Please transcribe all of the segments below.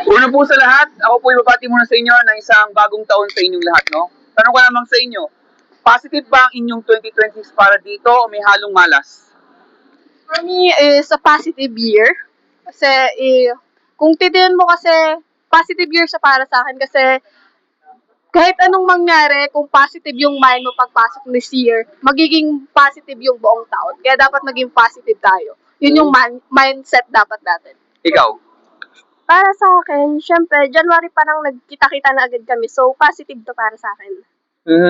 Una po sa lahat, ako po ibabati muna sa inyo ng isang bagong taon sa inyong lahat, no? Tanong ko lamang sa inyo, positive ba ang inyong 2020s para dito o may halong malas? For me, is a positive year. Kasi, kung titingnan mo kasi, positive year siya para sa akin kasi kahit anong mangyari, kung positive yung mind mo pagpasok this year, magiging positive yung buong taon. Kaya dapat maging positive tayo. Yun yung mindset dapat natin. Ikaw? Para sa akin, syempre, January parang nagkita-kita na agad kami. So, positive to para sa akin.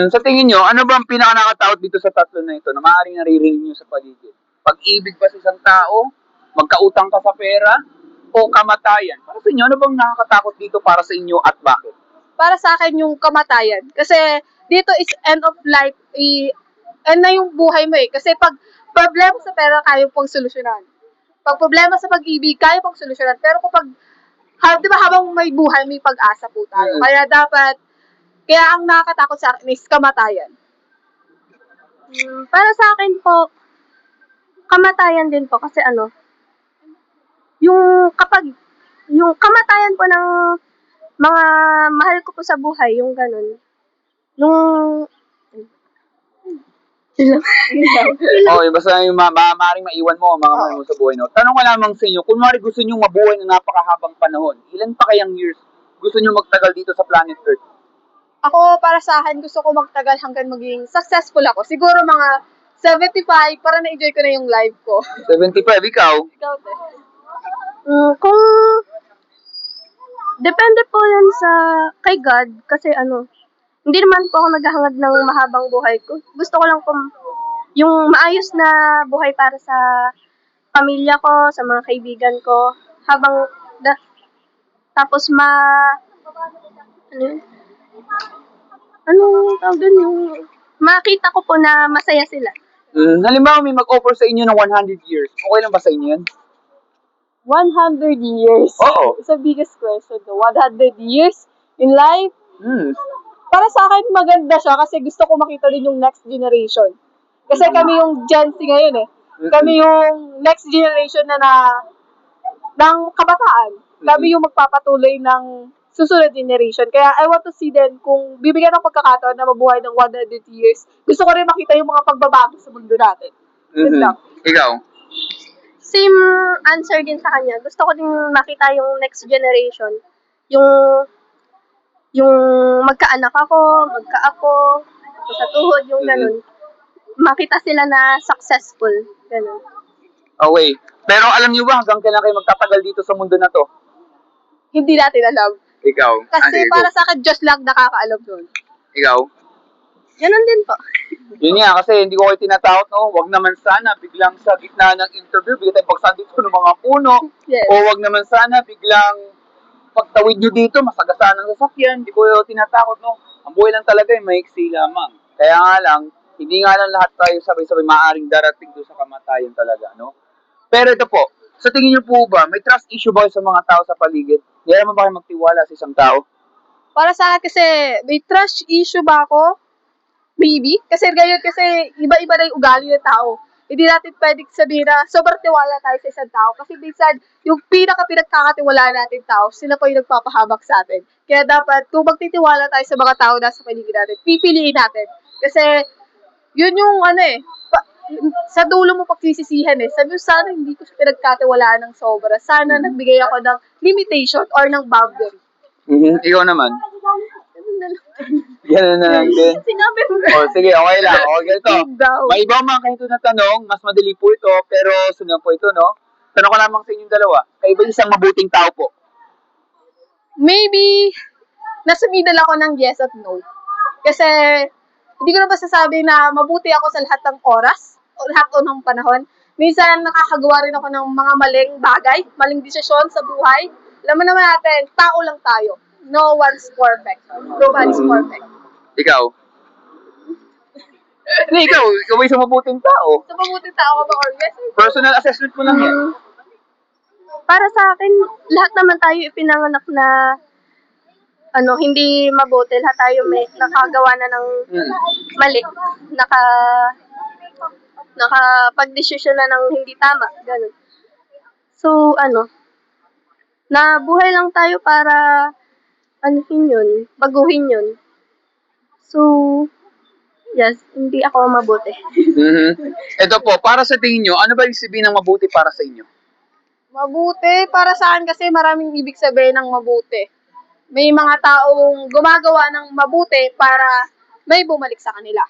Sa tingin nyo, ano ba ang pinaka-nakakatakot dito sa tatlo na ito na maaaring naririnig nyo sa paligid? Pag-ibig ba sa isang tao? Magkautang ka sa pera? O kamatayan? Para sa inyo, ano bang nakakatakot dito para sa inyo at bakit? Para sa akin yung kamatayan. Kasi dito is end of life, end na yung buhay mo eh. Kasi pag problema sa pera, kaya pang solusyonan. Pag problema sa pag-ibig, kaya pang solusyonan. Pero kapag, di ba habang may buhay, may pag-asa po tayo. Kaya ang nakakatakot sa akin is kamatayan. Para sa akin po, kamatayan din po kasi yung kamatayan po ng mga mahal ko po sa buhay, yung ganun. Basta yung maaaring maiwan mo ang mga mahal mo sa buhay, no? Tanong ko lamang sa inyo, kung mari gusto nyo mabuhay ng napakahabang panahon, ilan pa kayang years gusto nyo magtagal dito sa planet Earth? Ako, para sa akin, gusto ko magtagal hanggang maging successful ako. Siguro mga 75 para na-enjoy ko na yung life ko. 75, ikaw? Ikaw, te. Kung depende po yan sa kay God kasi hindi naman po ako naghahangad ng mahabang buhay ko. Gusto ko lang po yung maayos na buhay para sa pamilya ko, sa mga kaibigan ko, tapos tawag dun, yung makita ko po na masaya sila. Halimbawa may mag-offer sa inyo ng 100 years, okay lang ba sa inyo yan? 100 years. Oo. It's the biggest question. 100 years in life. Para sa akin, maganda siya kasi gusto ko makita din yung next generation. Kasi kami yung Gen Z ngayon eh. Kami yung next generation ng kabataan. Kami yung magpapatuloy ng susunod generation. Kaya I want to see din kung bibigyan ng pagkakataon na mabuhay ng 100 years. Gusto ko rin makita yung mga pagbabago sa mundo natin. Yun lang. Ikaw? Same answer din sa kanya. Gusto ko din makita yung next generation. Yung magkaanak ako, magkaapo, sa tuhod, yung ganun. Makita sila na successful. Ganun. Okay. Pero alam niyo ba hanggang kailan kayo magtatagal dito sa mundo na to? Hindi natin alam. Ikaw? Kasi para sa akin, Diyos lang nakakaalam doon. Ikaw? Ganun din po. Yun nga, kasi hindi ko kayo tinatakot, no? Wag naman sana biglang sa gitna ng interview, bigla tayo pagsandit ko ng mga puno. Yes. O wag naman sana biglang pagtawid nyo dito, masagasaan ng sasakyan. Hindi ko kayo tinatakot, no? Ang buhay lang talaga ay maiksi lamang. Kaya nga lang, hindi nga lang lahat tayo sabay-sabay maaaring darating doon sa kamatayan talaga, no? Pero ito po, sa tingin nyo po ba, may trust issue ba kayo sa mga tao sa paligid? Hindi naman ba kayo magtiwala sa isang tao? Para sa akin kasi, may trust issue ba ako? Maybe. Kasi ngayon kasi iba-iba na yung ugali ng tao. Hindi natin pwedeng sabihin na sobrang tiwala tayo sa isang tao. Kasi minsan, yung pinagkakatiwalaan natin tao, sila pa yung nagpapahabak sa atin. Kaya dapat, kung magtitiwala tayo sa mga tao nasa paligid natin, pipiliin natin. Kasi, yun yung sa dulo mo pagsisisihan eh. Sabi mo, sana hindi ko siya pinagkatiwalaan ng sobra. Sana nagbigay ako ng limitation or ng boundary. Ikaw naman? Ganun na lang. Ganun na lang din. Sinabi mo. Sige, okay lang. O, ganito. Deep down. May ibang mga kahito na tanong, mas madali po ito, pero sunod po ito, no? Tanong ko lamang sa inyong dalawa. Kayo ba isang mabuting tao po? Maybe, nasa middle ako ng yes at no. Kasi, hindi ko na ba sasabi na mabuti ako sa lahat ng oras o lahat ng panahon. Minsan, nakakagawa rin ako ng mga maling bagay, maling desisyon sa buhay. Alam mo naman natin, tao lang tayo. No one's perfect. Nobody's perfect. Ikaw? Hindi, ikaw ba isang mabuting tao? So, mabuti tao ka ba or yes? Personal assessment mo lang yan. Para sa akin, lahat naman tayo ipinanganak na hindi mabuti. Lahat tayo may nakagawa na ng mali. Nakapag-desisyon na ng hindi tama. Ganun. So, Na buhay lang tayo para baguhin yun. So, yes, hindi ako mabuti. Ito po, para sa tingin nyo, ano ba yung sabihin ng mabuti para sa inyo? Mabuti, para saan kasi maraming ibig sabihin ng mabuti. May mga taong gumagawa ng mabuti para may bumalik sa kanila.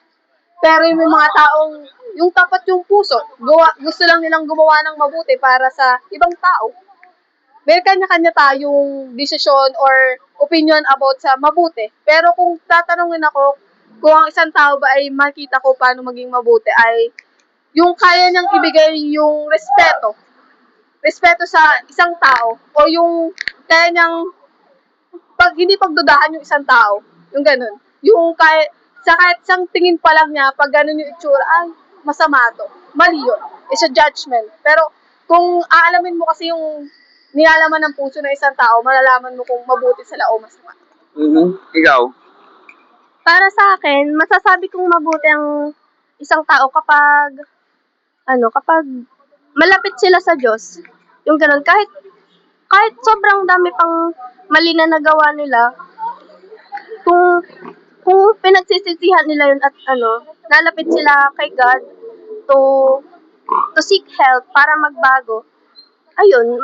Pero yung may mga taong yung tapat yung puso, gusto lang nilang gumawa ng mabuti para sa ibang tao. May kanya-kanya tayong desisyon or opinion about sa mabuti. Pero kung tatanungin ako, kung ang isang tao ba ay makita ko paano maging mabuti, ay yung kaya niyang ibigay yung respeto. Respeto sa isang tao o yung kaya niyang hindi pagdudahan yung isang tao. Yung ganun. Yung kahit isang tingin pa lang niya, pag ganun yung itsura, ay, masama to. Mali yun. It's a judgment. Pero kung aalamin mo kasi yung nilalaman ng puso ng isang tao, malalaman mo kung mabuti sila o masama. Ikaw? Para sa akin, masasabi kong mabuti ang isang tao kapag malapit sila sa Diyos. Yung ganun, kahit sobrang dami pang mali na nagawa nila, kung pinagsisisihan nila yun at lalapit sila kay God to seek help para magbago, ayun,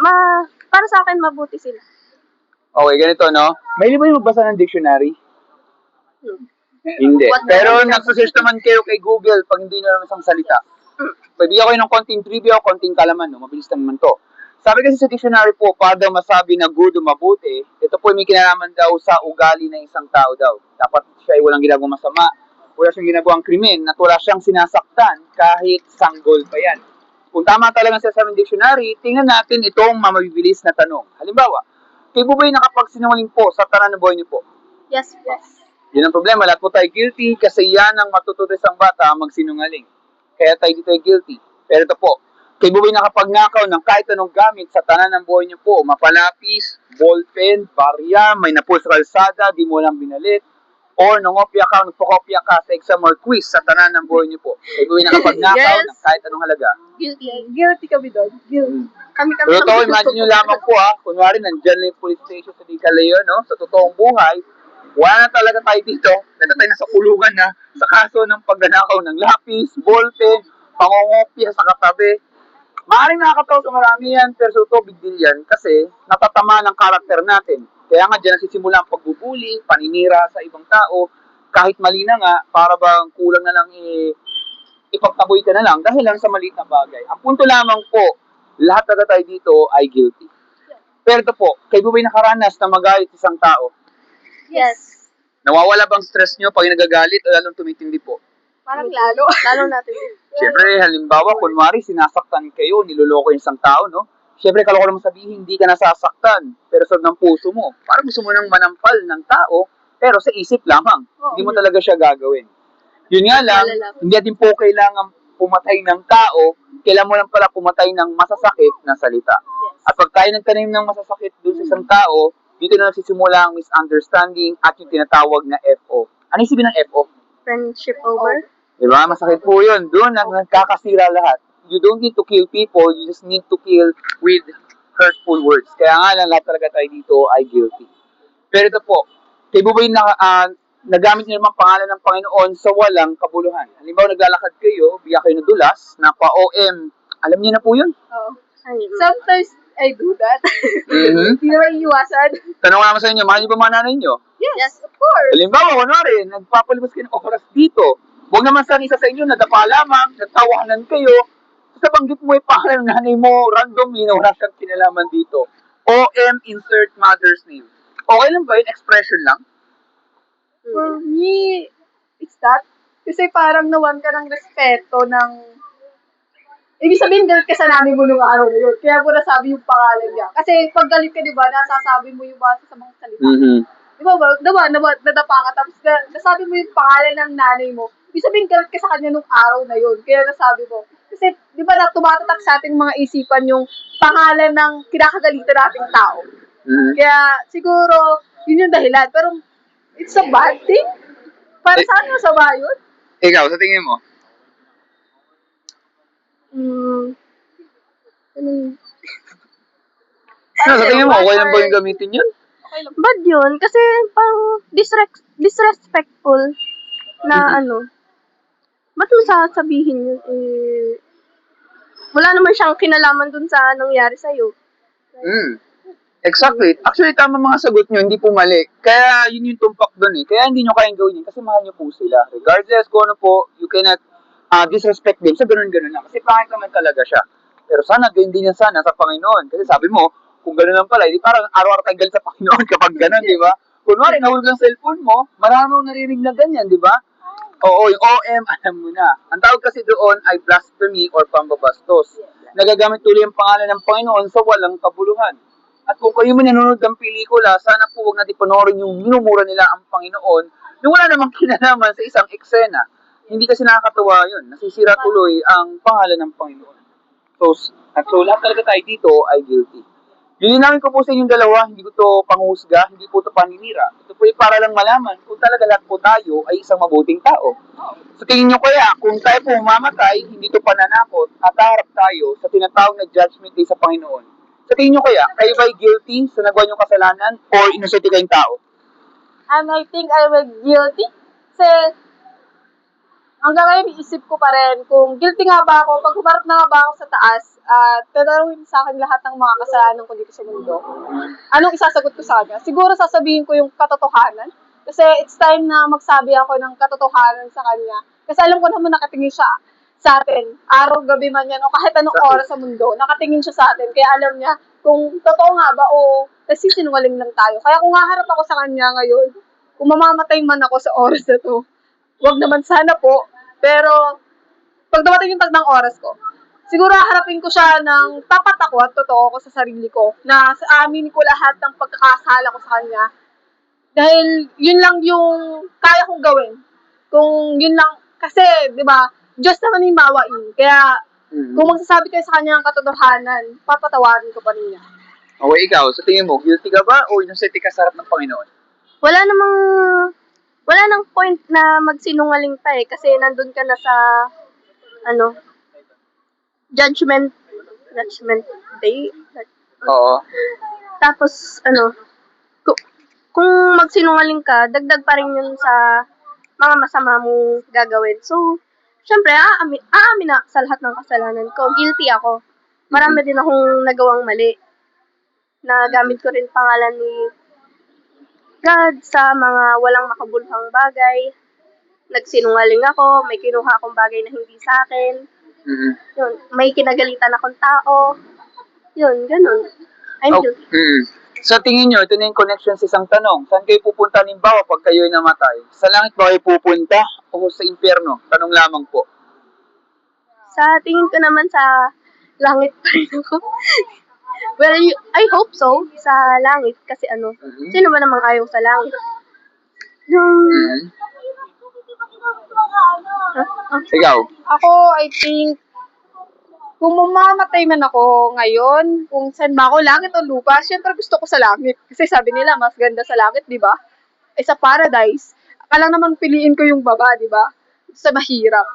para sa akin mabuti sila. Okay, ganito, no? May ba yung magbasa ng dictionary? Hindi. Pero nagsasearch naman kayo kay Google pag hindi nyo naman isang salita. Bigyan ko ng konting trivia o konting kalaman, no? Mabilis lang naman to. Sabi kasi sa dictionary po, para daw masabi na good o mabuti, ito po may kinalaman daw sa ugali ng isang tao daw. Dapat siya ay walang ginagawang masama, wala siyang ginagawang krimen, at wala siyang sinasaktan kahit sanggol pa yan. Kung tama talaga sa sa dictionary, tingnan natin itong mamabibilis na tanong. Halimbawa, kayo po ba'y nakapagsinungaling po sa tanan ng buhay niyo po? Yes. Yun ang problema, lahat po tayo guilty kasi yan ang matututo isang bata magsinungaling. Kaya tayo dito ay guilty. Pero ito po, kayo ba'y nakapagnakaw ng kahit anong gamit sa tanan ng buhay niyo po? Mapalapis, ballpen, barya, may napul sa kalsada, di mo lang binalit, or nangopya ka, nagpakopya ka sa exam or quiz sa tanan ng buhay niyo po. Kayo ba'y nakapagnakaw Yes. ng kahit anong halaga? Guilty kami doon. Guilty. Kami. Totoo, imagine nyo lamang po kunwari nandyan lang yung police station sa Dicaleo, no? Sa totoong buhay, wala na talaga tayo dito, tayo nasa kulungan na sa kaso ng pagnanakaw ng lapis, ballpen, pangongopya sa katabi. Maaaring nakakatawa sa marami yan, pero so big deal yan kasi natatama ng karakter natin. Kaya nga dyan nagsisimula ang pagbubuli, paninira sa ibang tao, kahit mali na nga, para bang kulang na lang ipagtaboy ka na lang dahil lang sa maliit na bagay. Ang punto lamang po, lahat na tayo dito ay guilty. Pero ito po, kayo ba'y nakaranas na magalit isang tao? Yes. Nawawala bang stress nyo pag nagagalit o lalong tumitindi po? Parang lalo. Lalo natin. Siyempre, halimbawa, kunwari, sinasaktan kayo, niloloko yung isang tao, no? Siyempre, kaloko naman sabihin, hindi ka nasasaktan, pero sa ng puso mo. Parang gusto mo nang manampal ng tao, pero sa isip lamang. Hindi mo talaga siya gagawin. Yun nga lang, hindi natin po kailangan pumatay ng tao, kailangan mo lang pala pumatay ng masasakit na salita. At pag tayo nagtanim ng masasakit doon sa isang tao, dito na nagsisimula ang misunderstanding at yung tinatawag na FO. Ano yung sabihin ng FO? Friendship over. Diba? Masakit po yun. Doon nagkakasira lahat. You don't need to kill people, you just need to kill with hurtful words. Kaya nga lang, lahat talaga tayo dito ay guilty. Pero ito po, kayo ba yung nagamit niyo naman pangalan ng Panginoon sa walang kabuluhan? Halimbawa, naglalakad kayo, bigyan kayo ng dulas, na pa-OM. Alam niyo na po yun? Sometimes I do that. Hindi naman iiwasan. Tanong ko naman sa inyo, mahal niyo ba mga nanay niyo? Yes, of course. Halimbawa, kunwari, nagpapalibas kayo ng oras dito. Huwag naman sa isa sa inyo, nadapa lamang, nagtawanan kayo. Sa banggit mo yung pangalan ng nanay mo, randomly, na wala siyang kinalaman dito. OM, insert mother's name. Okay lang ba yun? Expression lang? For me, it's that. Kasi parang nawan ka ng respeto ng... Ibig sabihin, galit ka sa nanay mo nung araw na yun. Kaya ko nasabi yung pangalan niya. Kasi pag galit ka, di ba, nasasabi mo yung base sa mga salita. Di ba, nadapa ka, tapos nasabi mo yung pangalan ng nanay mo. Ibig sabihin, galit ka sa kanya nung araw na yun. Kaya nasabi mo. Kasi, di ba, tumatatak sa ating mga isipan yung pangalan ng kinakagalitan nating tao. Kaya, siguro, yun yung dahilan. Pero, it's a bad thing. Para saan masama yun? Ikaw, sa tingin mo? Ano, sa tingin mo, okay lang ba yung gamitin yun? Okay lang. Bad yun. Kasi pang disrespectful na ano. Ba't mo sasabihin yun? Wala naman siyang kinalaman dun sa nangyari sa'yo. Exactly. Actually, tama mga sagot nyo, hindi po mali. Kaya yun yung tumpak doon eh. Kaya hindi nyo kayang gawin yun kasi mahal nyo po sila. Regardless kung ano po, you cannot disrespect them. So, ganun-ganun lang. Kasi pangit naman talaga siya. Pero sana, ganyan din yan sana sa Panginoon. Kasi sabi mo, kung ganun lang pala, hindi parang araw-araw tayo galit sa Panginoon kapag ganun, di ba? Kunwari, nahulog ang cellphone mo, marami mong narinig na ganyan, di ba? Oo, yung OM, alam mo na. Ang tawag kasi doon ay blasphemy or pambabastos. Nagagamit tuloy ang pangalan ng Panginoon sa walang kabuluhan. At kung kayo man nanonood ng pelikula, sana po huwag natin panoorin yung minumura nila ang Panginoon yung wala namang kinalaman sa isang eksena. Hindi kasi nakakatawa yun. Nasisira tuloy ang pangalan ng Panginoon. So lahat talaga tayo dito ay guilty. Lilinawin ko po sa inyong dalawa, hindi ko to panghusga, hindi po to paninira. Ito po ay para lang malaman kung talaga lahat po tayo ay isang mabuting tao. So tingin nyo kaya, kung tayo po mamamatay, hindi to pananakot at haharap tayo sa tinatawag na judgment day sa Panginoon. So tingin nyo kaya, kayo ba ay guilty sa nagawa nyong kasalanan or innocent kayong tao? I think I will guilty. Kasi, hanggang ngayon, isip ko pa rin kung guilty nga ba ako, pag humarap na nga ba ako sa taas, at tatanungin sa akin lahat ng mga kasalanan ko dito sa mundo, anong isasagot ko sa kanya? Siguro sasabihin ko yung katotohanan. Kasi it's time na magsabi ako ng katotohanan sa kanya. Kasi alam ko naman nakatingin siya sa atin. Araw, gabi man yan, o kahit anong oras sa mundo, nakatingin siya sa atin. Kaya alam niya kung totoo nga ba o sinungaling lang tayo. Kaya kung haharap ako sa kanya ngayon, kung mamamatay man ako sa oras na to, wag naman sana po. Pero, pag dumating yung tagdang oras ko, siguro harapin ko siya ng tapat ako at totoo ko sa sarili ko na sa amin ko lahat ng pagkakasala ko sa kanya. Dahil yun lang yung kaya kong gawin. Kung yun lang, kasi, di ba, Diyos naman yung mawain. Kaya, kung magsasabi kayo sa kanya ng katotohanan, papatawarin ko pa rin niya. Okay, ikaw, sa tingin mo, guilty ka ba o innocent ka sa harap ng Panginoon? Wala nang point na magsinungaling pa eh. Kasi nandun ka na sa, judgment day. Oo. Tapos, kung magsinungaling ka, dagdag pa rin yun sa mga masama mong gagawin. So, syempre, aamin na sa lahat ng kasalanan ko. Guilty ako. Marami din akong nagawang mali. Nagamit ko rin pangalan ni God sa mga walang makabuluhang bagay. Nagsinungaling ako, may kinuha akong bagay na hindi sa akin. Yun, may kinagalitan akong tao. Yun, ganun. I'm guilty. Sa tingin nyo, ito na yung connection sa isang tanong. Saan kayo pupunta halimbawa pag kayo ay namatay? Sa langit ba kayo pupunta o sa impyerno? Tanong lamang po. Sa tingin ko naman sa langit pa rin ako. Well, I hope so, sa langit. Kasi sino ba namang ayaw sa langit? Ikaw? Ako, I think, kung mamamatay man ako ngayon, kung saan ba ako, langit o lupa, syempre gusto ko sa langit. Kasi sabi nila, mas ganda sa langit, di ba? Eh, sa paradise, akalang naman piliin ko yung baba, di ba? Sa mahirap.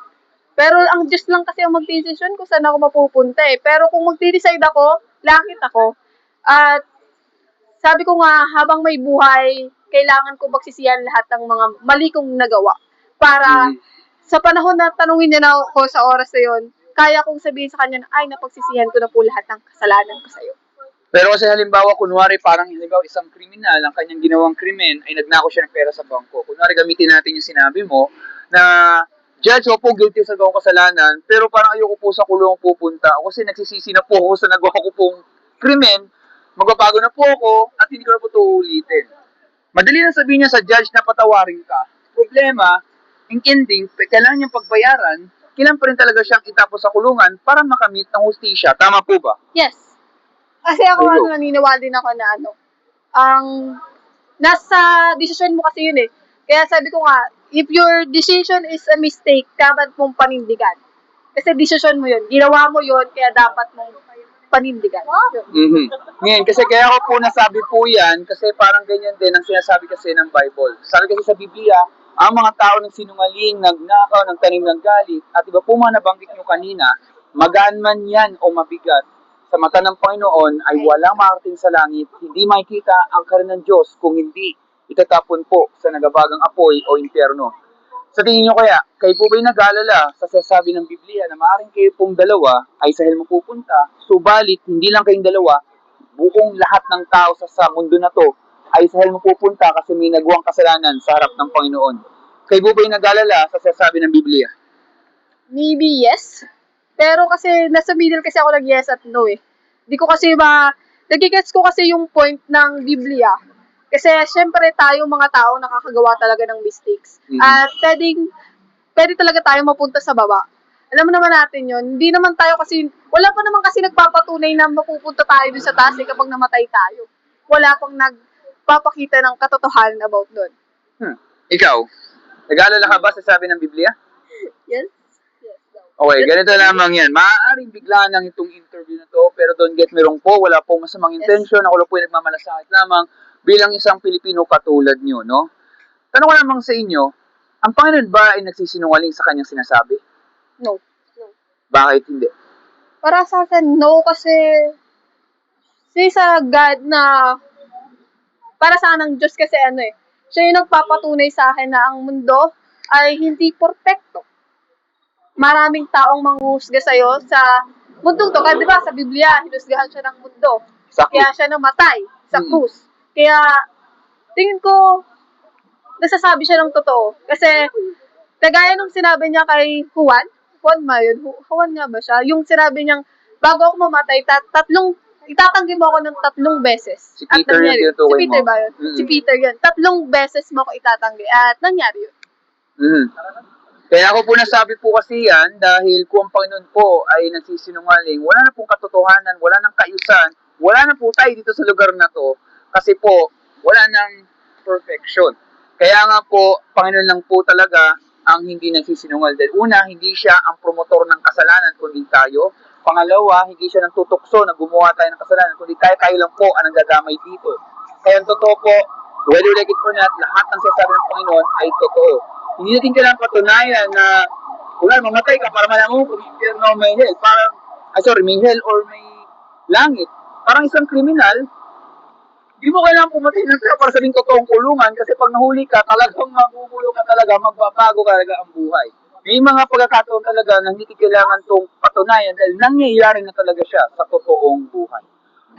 Pero ang Diyos lang kasi ang mag-decision kung saan ako mapupunta eh. Pero kung mag-decide ako, langit ako. At sabi ko nga, habang may buhay, kailangan ko pagsisihan lahat ng mga mali kong nagawa. Para sa panahon na tanungin niya na ako sa oras na yun, kaya kong sabihin sa kanya na, ay, napagsisihan ko na po lahat ng kasalanan ko sa'yo. Pero kasi halimbawa, kunwari parang halimbawa isang kriminal, ang kanyang ginawang krimen ay nagnako siya ng pera sa bangko. Kunwari gamitin natin yung sinabi mo na, Judge, ako po guilty sa gawang kasalanan, pero parang ayoko po sa kulong pupunta. Ako kasi nagsisisi na po ako sa nagawa ko pong krimen, magbabago na po ako at hindi ko na po ito ulitin. Madali na sabihin niya sa judge na patawarin ka. Problema, in ending, kailangan niyang pagbayaran, kailangan pa rin talaga siyang itapos sa kulungan para makamit ang hustisya. Tama po ba? Yes. Kasi ako naniniwala din ako na nasa desisyon mo kasi yun eh. Kaya sabi ko nga, if your decision is a mistake, dapat mong panindigan. Kasi desisyon mo yun. Ginawa mo yun, kaya dapat mong panindigan. Ngayon, kasi kaya ako po nasabi po yan, kasi parang ganyan din ang sinasabi kasi ng Bible. Sabi kasi sa Biblia, ang mga tao ng sinungaling, nagnakaw, ng tanim ng galit, at iba po mga nabanggit nyo kanina, magaan man yan o mabigat, sa mata ng Panginoon ay walang makarating sa langit, hindi makikita ang karan ng Diyos kung hindi itatapon po sa nagabagang apoy o impyerno. Sa tingin nyo kaya, kayo po ba'y nag-aalala sa sasabi ng Biblia na maaaring kayo pong dalawa ay sa hell mo pupunta, subalit hindi lang kayong dalawa, buong lahat ng tao sa mundo na to ay sa hell mo pupunta kasi may nagawang kasalanan sa harap ng Panginoon. Kayo po ba'y nag-aalala sa sasabi ng Biblia? Maybe yes. Pero kasi nasa middle kasi ako nag-yes at no eh. Di ko kasi nagigets ko kasi yung point ng Biblia. Kasi syempre tayo mga tao nakakagawa talaga ng mistakes. Mhm. At pwede talaga tayo mapunta sa baba. Alam mo naman natin yun. Hindi naman tayo kasi, wala pa naman kasi nagpapatunay na mapupunta tayo dun sa taas eh kapag namatay tayo. Wala pang nagpapakita ng katotohanan about dun. Ikaw, nag-aalala ka ba sa sabi ng Biblia? Yes? Okay, ganito lamang yan. Maaaring bigla ng itong interview na to, pero don't get me wrong po, wala pong masamang intention. Ako lang po yung nagmamalasakit lamang bilang isang Pilipino katulad nyo, no? Tanong ko lamang sa inyo, ang Panginoon ba ay nagsisinungaling sa kanyang sinasabi? No. Bakit hindi? Para sa akin, no, kasi sa God na para sa ng Diyos kasi siya yung nagpapatunay sa akin na ang mundo ay hindi perfecto. Maraming taong manghuhusga sa'yo sa mundong to. Kaya di ba sa Biblia, hinusgahan siya ng mundo. Sa Kaya siya namatay sa Mm. krus. Kaya tingin ko, nasasabi siya ng totoo. Kasi kagaya nung sinabi niya kay Juan ba yun? Juan nga ba siya? Yung sinabi niyang, bago ako mamatay, itatanggi mo ako ng 3 beses. Si At Peter nangyari yung yun. tinutukoy Si Peter mo. ba yun? Mm. Si Peter yun. 3 beses mo ako itatanggi. At nangyari yun. Kaya ako po nasabi po kasi yan dahil kung ang Panginoon po ay nagsisinungaling, wala na pong katotohanan, wala nang kaayusan, wala na po tayo dito sa lugar na to kasi po wala nang perfection. Kaya nga po, Panginoon lang po talaga ang hindi nagsisinungal. Dahil una, hindi siya ang promotor ng kasalanan kundi tayo. Pangalawa, hindi siya nagtutukso na gumawa tayo ng kasalanan kundi tayo lang po ang nagdadamay dito. Kaya ang totoo po, whether like it or not, lahat ng sinasabi ng Panginoon ay totoo. Hindi natin kailangan patunayan na mamatay ka para malaman mo kung impyerno o may hell. May hell or may langit. Parang isang kriminal, di mo kailangan pumatay ng tao para sabing totoong kulungan kasi pag nahuli ka, talagang magugulo ka talaga, magbabago talaga ang buhay. May mga pagkakataon talaga na hindi kailangan itong patunayan dahil nangyayari na talaga siya sa totoong buhay.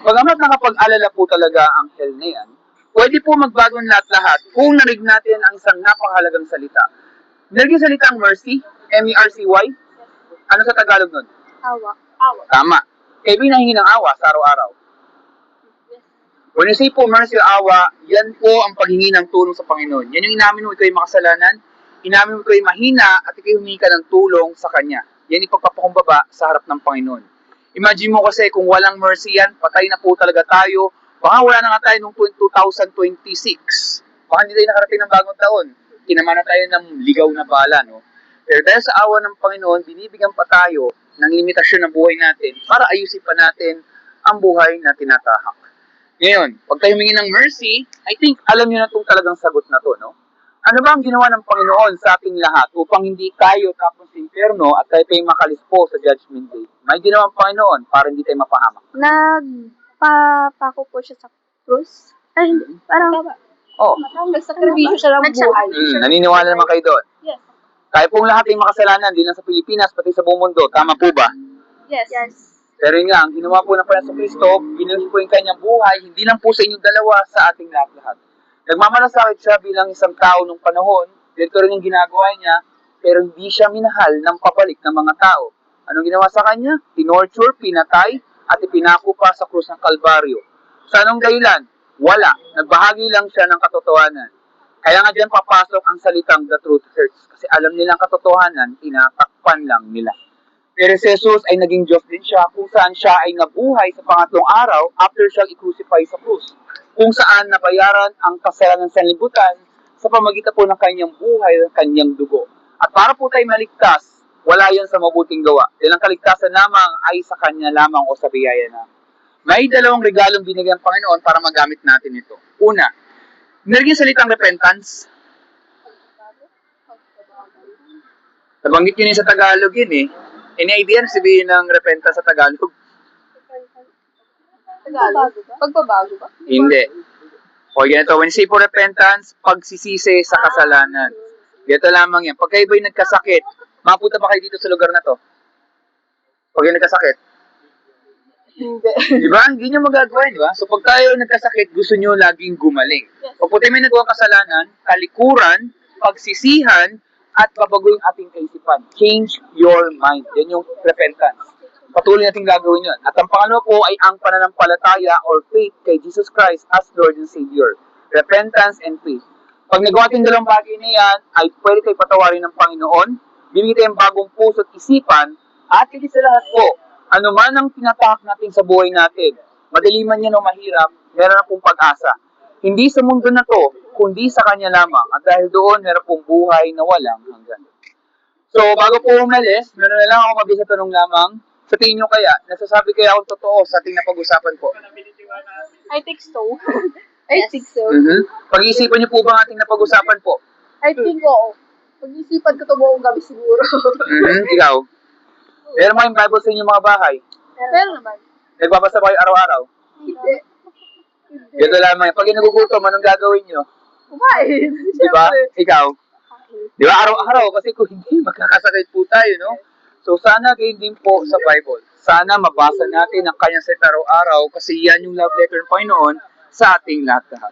Pagamat nakapag-alala po talaga ang hell na yan, pwede po magbago lahat-lahat kung narig natin ang isang napakahalagang salita. Narig yung salitang mercy, M-E-R-C-Y. Ano sa Tagalog nun? Awa. Tama. Kayo ba nahingi ng awa sa araw-araw? When you say po mercy o awa, yan po ang paghingi ng tulong sa Panginoon. Yan yung inamin mo ikaw yung makasalanan, inamin mo ikaw yung mahina, at ikaw humingi ka ng tulong sa Kanya. Yan yung pagpapakumbaba sa harap ng Panginoon. Imagine mo kasi kung walang mercy yan, patay na po talaga tayo. Baka wala na nga tayo noong 2026. Baka hindi tayo nakarating ng bagong taon. Kinama na tayo ng ligaw na bala, no? Pero dahil sa awa ng Panginoon, binibigyan pa tayo ng limitasyon ng buhay natin para ayusin pa natin ang buhay na tinatahak. Ngayon, pag tayo humingi ng mercy, I think alam nyo na itong talagang sagot na to, no? Ano ba ang ginawa ng Panginoon sa ating lahat upang hindi tayo tapos sa impyerno at tayo makalispo sa judgment day? May ginawa ang Panginoon para hindi tayo mapahamak. Nagpapako po siya sa krus. Ay, hindi. Parang, Oh, Nagsakripisyo siya ng buhay. naniniwala naman kayo doon. Yes. Tayo pong lahat ay makasalanan, di lang sa Pilipinas, pati sa buong mundo. Tama po ba? Yes. Pero yun nga, ang ginawa po ng Panginoon Kristo, ginuhin po yung kanyang buhay, hindi lang po sa inyong dalawa, sa ating lahat-lahat. Nagmamalasakit siya bilang isang tao nung panahon, dito rin yung ginagawa niya, pero hindi siya minahal ng pabalik ng mga tao. Anong ginawa sa kanya? Tinorture, pinatay, at ipinako pa sa krus ng Kalbaryo. Sa anong dahilan? Wala. Nagbahagi lang siya ng katotohanan. Kaya nga dyan papasok ang salitang the truth hurts. Kasi alam nilang katotohanan, tinatakpan lang nila. Pero si Jesus ay naging Diyos din siya kung saan siya ay nabuhay sa pangatlong araw after siya i-crucify sa krus. Kung saan nabayaran ang kasalanan sa sanlibutan sa pamagitan po ng kanyang buhay at kanyang dugo. At para po tayo maligtas, wala yan sa mabuting gawa. Dahil ang kaligtasan lamang ay sa kanya lamang o sa biyaya na. May 2 regalong binigyan ng Panginoon para magamit natin ito. Una, nilagyan salitang repentance. Nabanggit yun sa Tagalog yun eh. Any idea na sabihin ng repentance sa Tagalog? Pagbabago ba? Pagbabago ba? Hindi. O ganito, when you say for repentance, pagsisisi sa kasalanan. Ganito lamang yan. Pag kayo ba'y nagkasakit, mapunta ba kayo dito sa lugar na to? Pag kayo nagkasakit, Hindi. di ba? Hindi nyo magagawa, di ba? So pag tayo nagkasakit, gusto nyo laging gumaling. Pag po tayo may nagawang kasalanan, kalikuran, pagsisihan, at babago yung ating kaisipan. Change your mind. Yan yung repentance. Patuloy natin gagawin yun. At ang pangalawa po ay ang pananampalataya or faith kay Jesus Christ as Lord and Savior. Repentance and faith. Pag nagawa natin dalawang bagay na yan, ay pwede tayo patawarin ng Panginoon, bibigyan tayo ng bagong puso at isipan, at hindi sa lahat po, ano man ang tinatahak natin sa buhay natin, madali man yan o mahirap, meron na pong pag-asa. Hindi sa mundo na to, kundi sa Kanya lamang. At dahil doon, meron pong buhay na walang hanggan. So, bago po umalis, meron na lang ako mabilis na tanong lamang. Sa tingin nyo kaya, nasasabi kaya akong totoo sa ating napag-usapan po? I think so. I think so. Pag-iisipan nyo po ba ang ating napag-usapan po? I think oo. Pag-isipan ko ito buong gabi siguro. Ikaw? Meron mo yung Bible sa inyong mga bahay? Pero naman. Nagbabasa ba kayo araw-araw? Hindi. Ganito lamang. Pag nagugutom, anong gagawin nyo? Kumain. Di ba? Ikaw? Di ba? Araw-araw. Kasi kung hindi, magkakasakit po tayo, no? So, sana gayon din po sa Bible. Sana mabasa natin ang kanyang salita araw-araw kasi yan yung love letter ng Panginoon sa ating lahat-lahat.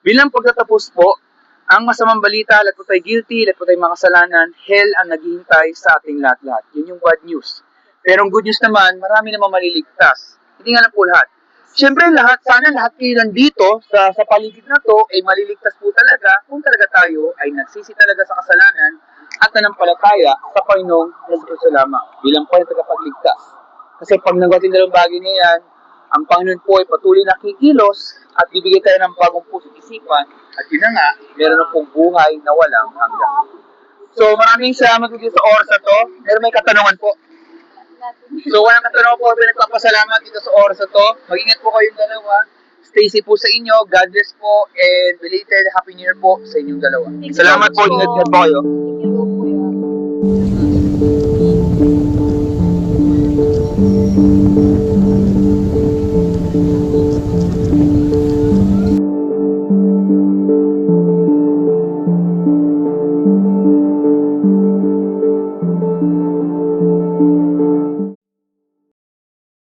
Bilang pagtatapos po, ang masamang balita, lahat po tayo guilty, lahat po tayo makasalanan, hell ang naghihintay sa ating lahat-lahat. Yun yung bad news. Pero ang good news naman, marami namang maliligtas. Hindi nga lang po lahat. Siyempre sana lahat kayo nandito sa paligid na to ay maliligtas po talaga kung talaga tayo ay nagsisi talaga sa kasalanan at nanampalataya sa Panginoong Yesu lamang bilang tagapagligtas. Kasi pag nagawatin dalawang bagay na yan, ang Panginoon po ay patuloy na kikilos at bibigay tayo ng bagong puso at isipan at yun na nga, meron na pong buhay na walang hanggan. So maraming salamat po dito sa oras na to. Meron may katanungan po. So, walang katanungan po, pinagpapasalamat dito sa oras na to. Mag-ingat po kayong dalawa. Stay safe po sa inyo. God bless po. And belated Happy New Year po sa inyong dalawa. Salamat po. Ingat po kayo.